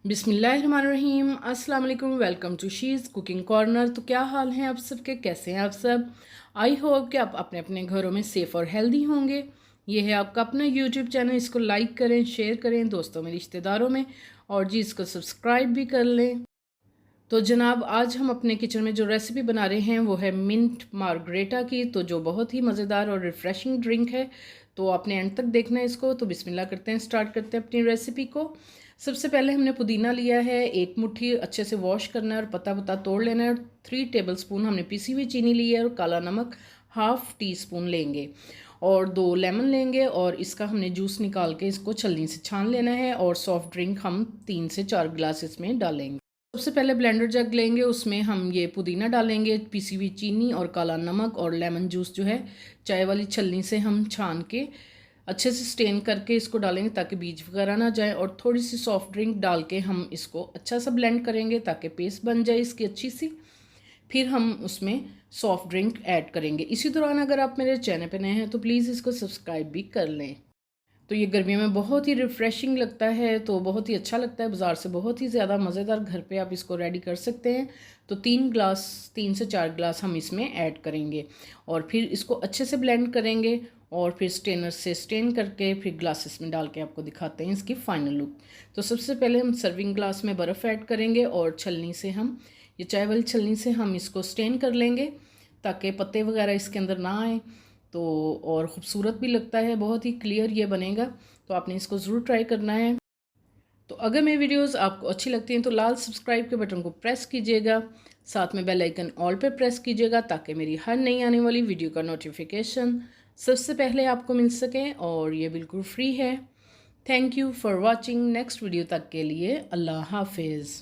बिस्मिल्लाहिर्रहमानिर्रहीम। अस्सलाम वालेकुम। Welcome to she's cooking corner. तो क्या हाल हैं आप सबके, कैसे हैं आप सब? आई होप कि आप अपने अपने घरों में सेफ़ और हेल्दी होंगे। ये है आपका अपना यूट्यूब चैनल, इसको लाइक करें, शेयर करें दोस्तों में, रिश्तेदारों में, और जी इसको सब्सक्राइब भी कर लें। तो जनाब, आज हम अपने किचन में जो रेसिपी बना रहे हैं वो है मिंट मार्गरेटा की, तो जो बहुत ही मज़ेदार और रिफ़्रेशिंग ड्रिंक है। तो आपने एंड तक देखना है इसको। तो बिस्मिल्लाह करते हैं, स्टार्ट करते हैं अपनी रेसिपी को। सबसे पहले हमने पुदीना लिया है, एक मुट्ठी अच्छे से वॉश करना है और पत्ता पत्ता तोड़ लेना है। और 3 टेबलस्पून हमने पिसी हुई चीनी ली है और काला नमक हाफ़ टी स्पून लेंगे और 2 लेमन लेंगे और इसका हमने जूस निकाल के इसको छलनी से छान लेना है। और सॉफ्ट ड्रिंक हम 3 से 4 गिलास इसमें डालेंगे। सबसे पहले ब्लेंडर जग लेंगे, उसमें हम ये पुदीना डालेंगे, पिसी हुई चीनी और काला नमक और लेमन जूस जो है चाय वाली छलनी से हम छान के अच्छे से स्टेन करके इसको डालेंगे ताकि बीज वगैरह ना जाए। और थोड़ी सी सॉफ्ट ड्रिंक डाल के हम इसको अच्छा सा ब्लेंड करेंगे ताकि पेस्ट बन जाए इसकी अच्छी सी। फिर हम उसमें सॉफ्ट ड्रिंक ऐड करेंगे। इसी दौरान अगर आप मेरे चैनल पे नए हैं तो प्लीज़ इसको सब्सक्राइब भी कर लें। तो ये गर्मियों में बहुत ही रिफ़्रेशिंग लगता है, तो बहुत ही अच्छा लगता है। बाज़ार से बहुत ही ज़्यादा मज़ेदार, घर पे आप इसको रेडी कर सकते हैं। तो 3 से 4 गिलास हम इसमें ऐड करेंगे और फिर इसको अच्छे से ब्लेंड करेंगे और फिर स्टेनर से स्टेन करके फिर ग्लासेस में डाल के आपको दिखाते हैं इसकी फ़ाइनल लुक। तो सबसे पहले हम सर्विंग ग्लास में बर्फ़ ऐड करेंगे और छलनी से हम ये चाय वाली छलनी से हम इसको स्टेन कर लेंगे ताकि पत्ते वगैरह इसके अंदर ना आए। तो और ख़ूबसूरत भी लगता है, बहुत ही क्लियर ये बनेगा। तो आपने इसको ज़रूर ट्राई करना है। तो अगर मेरी वीडियोस आपको अच्छी लगती हैं तो लाल सब्सक्राइब के बटन को प्रेस कीजिएगा, साथ में बेल आइकन ऑल पे प्रेस कीजिएगा ताकि मेरी हर नई आने वाली वीडियो का नोटिफिकेशन सबसे पहले आपको मिल सके। और ये बिल्कुल फ्री है। Thank you for watching. Next video तक के लिए अल्लाह हाफिज़।